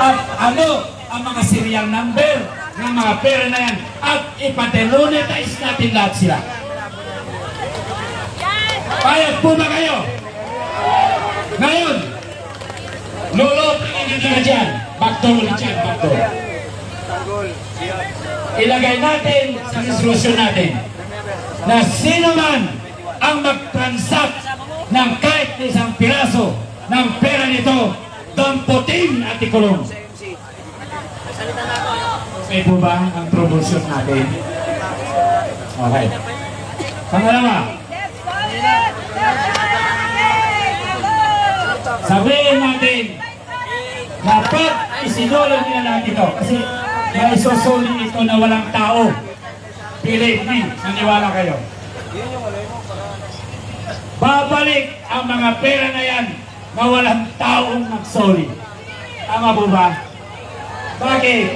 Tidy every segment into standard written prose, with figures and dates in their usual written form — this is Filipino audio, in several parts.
At ano ang mga serial number ng mga pera na yan at ipatenonetize natin lahat sila. Payag po ba kayo? Ngayon, lolo, pagiging ka dyan. Backdoor ulit dyan, backdoor. Ilagay natin sa resolution natin na sino man ang mag-transact ng kahit isang piraso ng pera nito, damputin at ikulong. Okay po ba ang promotion natin? Okay. Pangalawa, sabihin natin na pag isinulong nila natin ito, kasi may isusuli ito na walang tao. Believe me, naniwala kayo. Babalik ang mga pera na yan na walang taong nagsoli. Tama po ba? Bakit?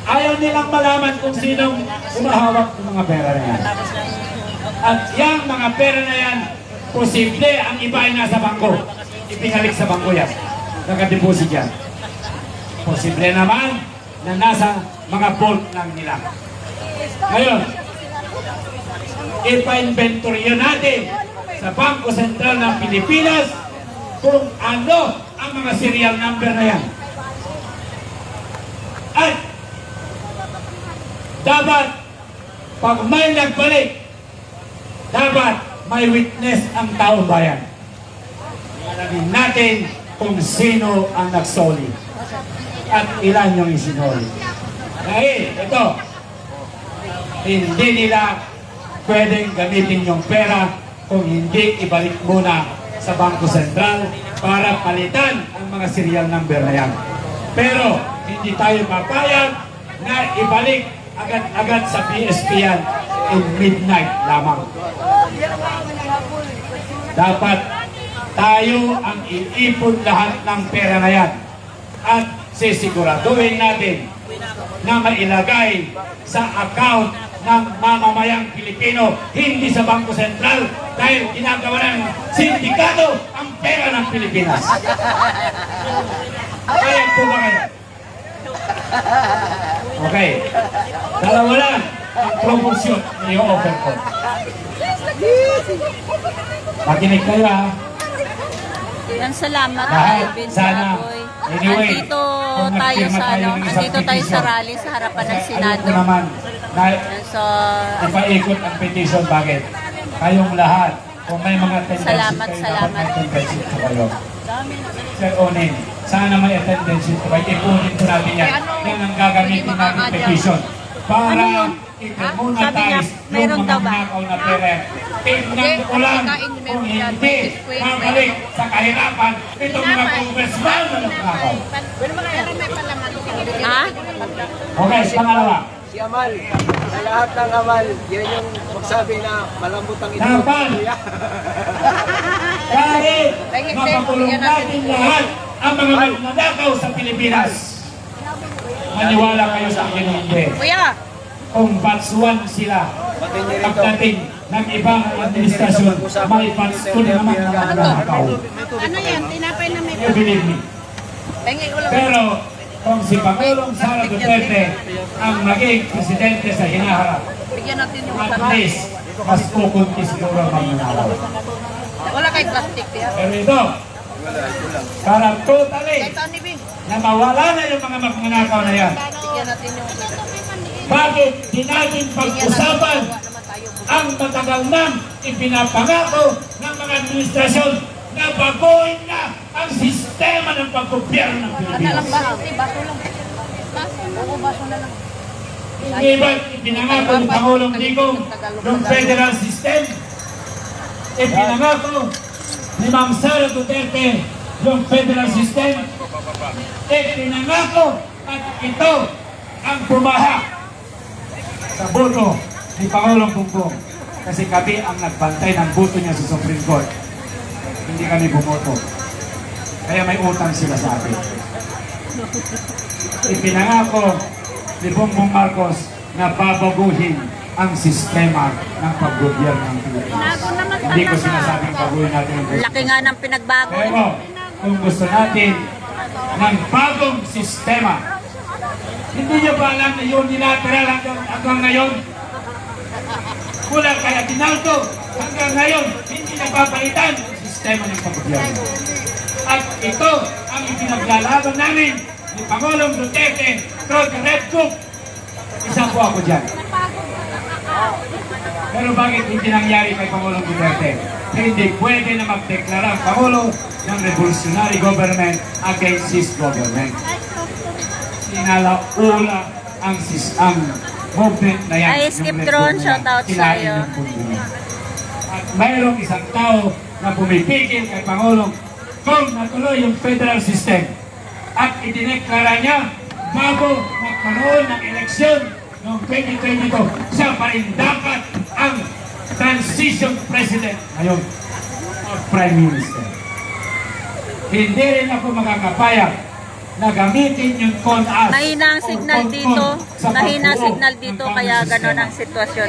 Ayaw nilang malaman kung sinong umahawak ng mga pera na yan. At yung mga pera na yan, posible ang iba ay nasa bangko. Ipinalik sa bangko yan. Nakadeposit yan. Posible naman na nasa mga vault lang nila. Ngayon, ipa-inventoryo natin sa Bangko Sentral ng Pilipinas kung ano ang mga serial number na yan. At dapat, pag may nagbalik, dapat may witness ang taong bayan. Alamin natin kung sino ang nagsoli at ilan yung isinoli. Dahil ito, hindi nila pwedeng gamitin yung pera kung hindi ibalik muna sa Bangko Sentral para palitan ang mga serial number na yan. Pero hindi tayo papayag na ibalik agad-agad sa PSP yan in midnight lamang. Dapat tayo ang iipon lahat ng pera na yan at sisiguraduhin natin na mailagay sa account ng mamamayang Pilipino, hindi sa Bangko Sentral dahil ginagawa ng sindikato ang pera ng Pilipinas. Kaya po ba kayo? Okay. Dalawa lang ang promotion na i-offer ko. Makinig kayo ha. Yan, salamat Lahat, kay Vince sana. Baboy. Anyway, Andito kung tayo nagpirma sa tayo ano, ng isang andito tayo sa petition. rally sa harapan ng Kasi Senado. ayoko naman na Yan, so, ipaikot ang petition. Bakit? Kayong lahat, kung may mga tendencies Salamat, kayo, salamat. dapat may tendencies po kayo. Sir Onin, sana may tendencies po kayo. Ipunin po natin yan. Yan ang gagamitin natin petition. Para i-monetize yung mga nakaw na pera. Tingnan ko lang kung hindi mabalik sa kahirapan itong mga congressman na nakaw. ha? Okay, pangalawa. Si Amal, sa lahat ng Amal, yan yung magsabi na malambot ang ito. Dapat! Kahit mapakulong natin lahat ang mga magnanakaw sa Pilipinas. Maniwala kayo sa akin o hindi. Kuya! Kung batch 1 sila, pagdating ng ibang administrasyon, may batch 2 naman ang magnanakaw. Ano yan? Tinapay na may You believe me? Pero kung si Pangulong Sara Duterte ang maging presidente sa hinaharap, Bigyan natin yung at least mas kukunti siguro ang magnanakaw. Wala kay plastic yan. Pero ito, para totally Tony B. na mawala na yung mga magnanakaw na yan. Bigyan natin yung Bakit di natin pag-usapan ang matagal nang ipinapangako ng mga administrasyon na baguhin na ang sistema ng paggobyerno ng Pilipinas? baso lang. Baso lang. Oo, baso na lang. Hindi ba ipinangako ni Pangulong Digong ng federal system? Ipinangako ni Ma'am Sara Duterte yung federal system? Ipinangako at ito ang pumaha sa boto ni Pangulong Bongbong kasi kami ang nagbantay ng boto niya sa Supreme Court. Hindi kami bumoto. Kaya may utang sila sa atin. Ipinangako ni Bongbong Marcos na babaguhin ang sistema ng paggobyerno ng Pilipinas. Hindi ko sinasabing baguhin natin ang Laki nga ng pinagbago. pero kung gusto natin ng bagong sistema. Hindi nyo ba alam na unilateral hanggang ngayon? Mula kay Aguinaldo hanggang ngayon, hindi napapalitan ang sistema ng paggobyerno. At ito ang ipinaglalaban namin ni Pangulong Duterte through the Red Book. Isa po ako dyan. Pero bakit hindi nangyari kay Pangulong Duterte? Hindi pwede na magdeklara ang Pangulo ng revolutionary government against his government. Sinalaula ang movement na yan. Ay, Skip Tron, shoutout sa'yo. At mayroong isang tao na pumipigil kay Pangulong kung natuloy yung federal system. At idineklara niya bago magkaroon ng eleksyon noong 2022, siya pa rin dapat ang transition president ngayon o prime minister. Hindi rin ako makakapayag na gamitin yung CONAS. Mahina ang signal dito. Mahina ang signal dito, kaya gano'n ang sitwasyon.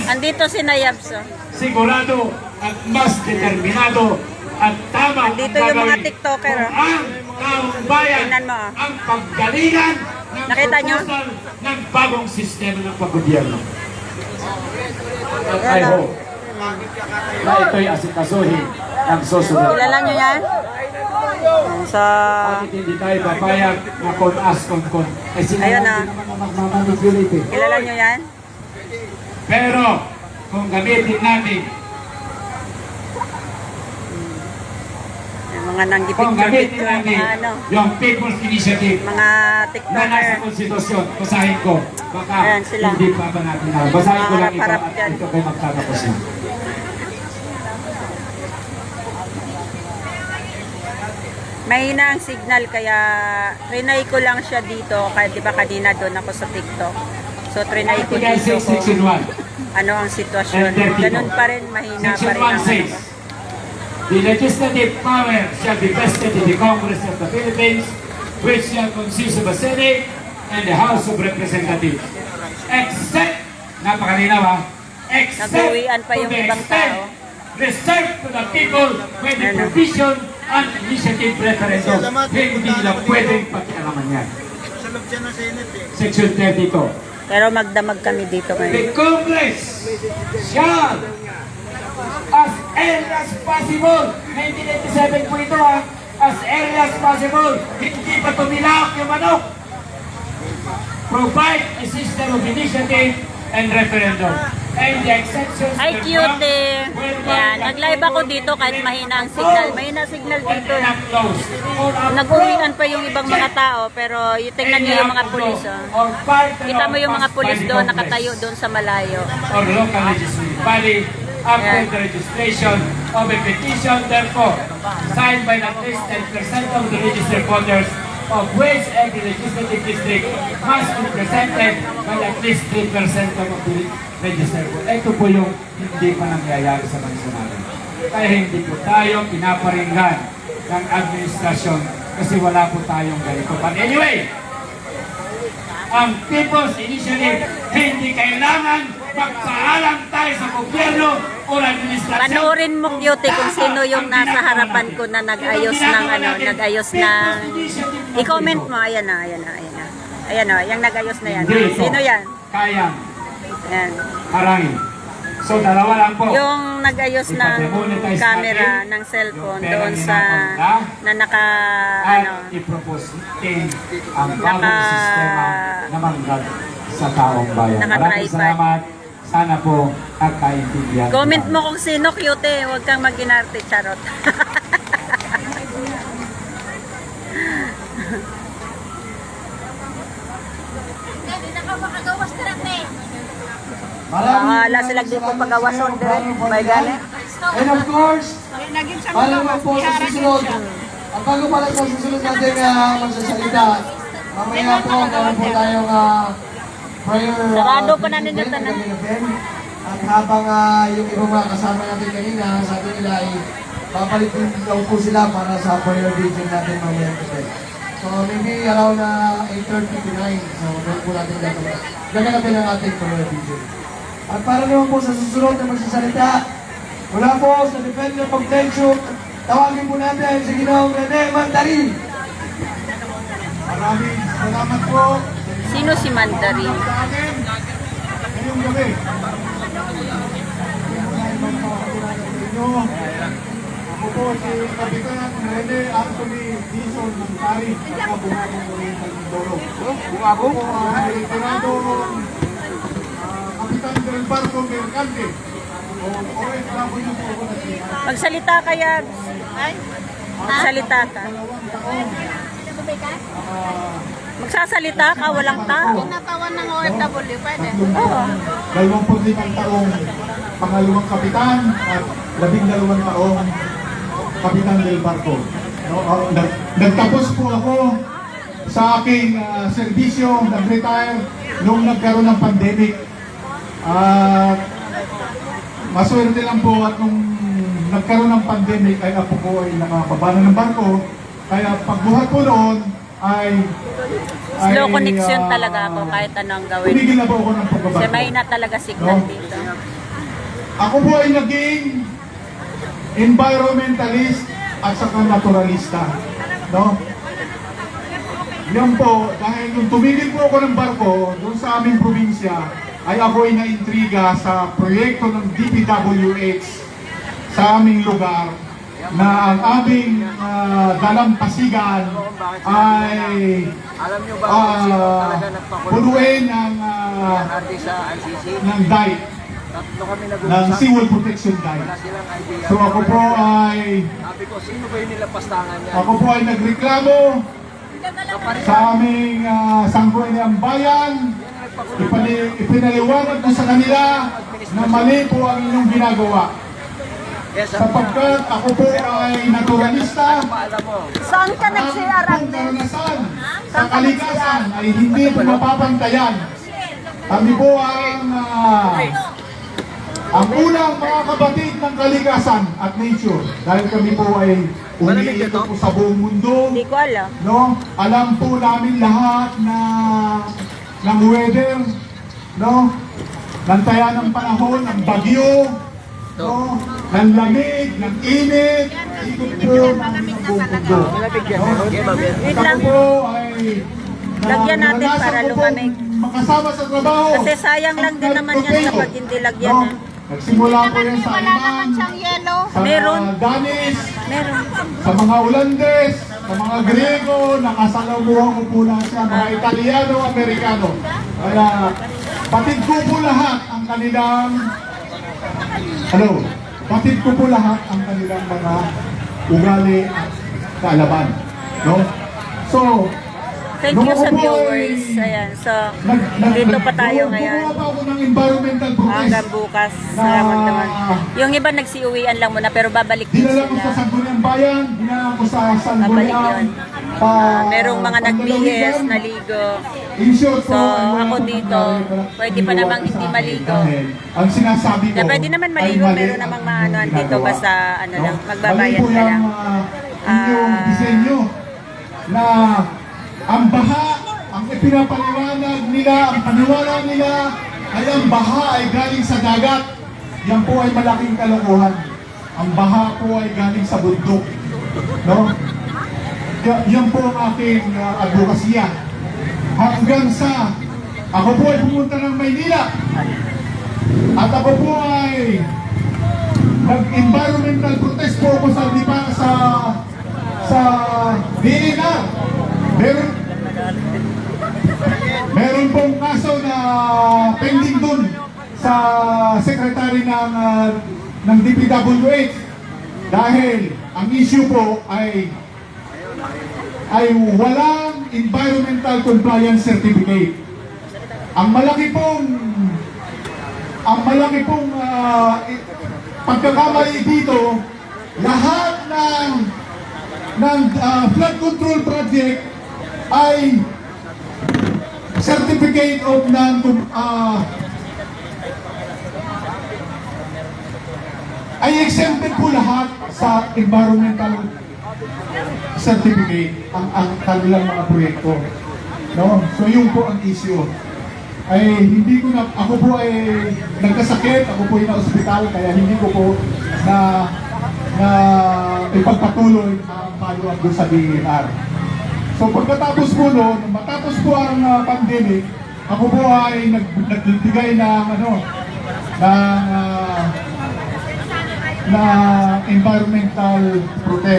Andito si Nayabs. Oh. Sigurado at mas determinado at tama Andito ang yung mga gagawin TikToker, kung oh. ang taong bayan Tingnan mo, oh. ang paggalingan ng Nakita nyo? proposal ng bagong sistema ng paggobyerno. At I Yan, oh. hope na ito'y asikasuhin ng susunod. Kilala nyo yan? Sa... Bakit hindi tayo papayag na CONAS kon? Eh sila Ayun, lang ah. din naman ang magmamanipulate eh. Kilala nyo yan? Pero kung gamitin natin, Yung mga kung nanggipicture gamitin dito, natin mga ano, yung People's Initiative mga na nasa TikToker. konstitusyon, basahin ko. Baka Ayan sila. hindi pa ba natin na. Basahin ko lang ito Harap-harap at dyan. ito kayo magtatapos na. Mahina ang signal, kaya trinay ko lang siya dito. Kaya di ba kanina doon ako sa TikTok. So trinay ko Article dito 6, Section kung 1. ano ang sitwasyon. And 32. Ganun pa rin, mahina pa Section rin 1 ang says, ano. the legislative power shall be vested in the Congress of the Philippines, which shall consist of a Senate and the House of Representatives. Except, napakalinaw ha, except Nag-uwian pa yung to the ibang extent tao. reserved to the people when the Ano? provision and initiative referendum, hindi nila pwedeng pakialaman yan. Section 32. Pero magdamag kami dito ngayon. The Congress shall, as early as possible, 1987 po ito ha, as early as possible, hindi pa tumilak yung manok, provide a system of initiative and referendum. And the exceptions Ay, thereof cute eh. will Yan, not nag-live ako dito kahit mahina ang signal. Mahina signal when dito. not closed. Or Nag-uwian pa yung ibang mga tao, pero tingnan nyo yung mga pulis. Oh. Kita mo yung mga pulis doon, nakatayo doon sa malayo. or local legislative body after Yan. the registration of a petition, therefore, signed by at least 10% of the registered voters, of which every legislative district must be presented by at least 3% of the registered voters. Ito po yung hindi pa nangyayari sa bansa natin. Kaya hindi po tayo pinaparinggan ng administrasyon kasi wala po tayong ganito. But anyway, ang People's Initiative, hindi kailangan magpaalam tayo sa gobyerno o administrasyon. Panoorin mo, Cutie, kung sino yung nasa harapan ko na nag-ayos ng ano, nag-ayos ng... I-comment mo, ayan na, ayan na, ayan na. Ayan o, yung nag-ayos na yan. Hindi ito Sino yan? kayang Ayan. harangin. So, dalawa lang po. Yung nag-ayos ng camera, ng cellphone doon sa... na naka... ano... At i-propose natin ang bagong sistema na manggag sa taong bayan. Maraming Naka-tripod. salamat. Sana po nagkaintindihan. Comment mo kung sino, Cutie. Huwag kang mag-inarte, charot. Wala sila dito pagawason din. May gani. And of course, para naman po sa susunod, ang bago pala sa susunod natin magsasalita, mamaya po meron po tayong prayer. Sarado pa na ninyo event, tanan. gabi na Ben. At habang yung ibang mga kasama natin kanina, sabi nila ay babalik din daw po sila para sa prayer vigil natin mamaya gabi. So maybe around 8:30 to 9, so doon po natin gaganapin ang ating prayer vigil. At para naman po sa susunod na magsasalita, mula po sa Defender of Tension, tawagin po natin si Ginoong Rene Mandarin. po. Sino si Mandarin? Ngayong gabi. Ako po si Kapitan Rene Anthony Dizon ng Tari sa Bungabong Oriental Mindoro. Ako po ang Lieutenant Kapitan Del Barco Mercante. OFW po ako na siya. Magsalita kaya. Magsalita ka. Magsasalita ka, walang tao. Natawan ng OFW, pwede. Oo. 25 taong pangalawang kapitan at 12 taong kapitan del barco. No, nagtapos po ako sa aking serbisyo, nag-retire nung nagkaroon ng pandemic. At maswerte lang po at nung nagkaroon ng pandemic ay ako po ay nakababa na ng barko. Kaya pagbuhat po noon ay Slow connection talaga ako kahit anong gawin. Tumigil na po ako ng pagbabarko. Kasi may na talaga signal dito. Ako po ay naging environmentalist at saka naturalista. No? Yan po, dahil nung tumigil po ako ng barko doon sa aming probinsya, ay ako ay naintriga sa proyekto ng DPWH sa aming lugar na ang aming dalampasigan ay punuin ng dike, ng seawall protection dike. So ako po ay nagreklamo sa aming sangguniang bayan. Ipinaliwanag ko sa kanila na mali po ang inyong ginagawa. Sapagkat ako po ay naturalista. Saan ka nag-CR? Karanasan sa kalikasan ay hindi po mapapantayan. Kami po ang unang mga kapatid ng kalikasan at nature. Dahil kami po ay umiikot po sa buong mundo. Hindi ko alam. No? Alam po namin lahat ng weather, no? Ng taya ng panahon, ng bagyo, no? Ng lamig, ng init, ikot po namin ang buong mundo. Wait lang. Ako po ay Lagyan natin naranasan para ko po lumamig. makasama sa trabaho. Kasi sayang lang din naman yan kapag hindi lagyan No? eh. Nagsimula po yan sa Aliman, yellow. sa Meron. Danis, Meron. sa mga Ulandes, sa mga Grego, nakasalamuhan ko po na siya, mga Italiano, Amerikano. Kaya patid ko po lahat ang kanilang, patid ko po lahat ang kanilang mga ugali at kaalaman. No? So, Thank you sa viewers. Ayan. So, dito pa tayo ngayon. Gumawa pa ako ng environmental protest. Hanggang bukas. Salamat naman. Yung iba nagsiuwian lang muna pero babalik din Dinala ko sa sila. Sangguniang Bayan, dinala ko sa Babalik Sangguniang yun. Merong mga nagbihis, naligo. In short po, So, ay wala ako pong dito, nangyari, pwede pa namang iniwan hindi sa akin maligo. dahil Ang sinasabi ko Na pwede naman maligo, ay mali meron namang ang maanuan dito, ginagawa. basta ano lang, No? magbabayad Mali po ka yung, lang. inyong disenyo na ang baha, ang ipinapaliwanag nila, ang paniwala nila ay ang baha ay galing sa dagat. Yan po ay malaking kalokohan. Ang baha po ay galing sa bundok. No? Yan po ang aking advokasya. Hanggang sa ako po ay pumunta ng Maynila. At ako po ay nag-environmental protest po ako sa DNR. Meron pong kaso na pending dun sa secretary ng DPWH dahil ang issue po ay walang environmental compliance certificate. Ang malaki pong pagkakamali dito, lahat ng flood control project ay certificate of ay exempted po lahat sa environmental certificate ang kanilang mga proyekto. No? So yun po ang issue. Ay hindi ko na, ako po ay nagkasakit, ako po ay na-hospital, kaya hindi ko po na ipagpatuloy ang follow-up doon sa DNR. So pagkatapos po noon, matapos po ang pandemic, ako po ay nagbigay ng ng environmental protection.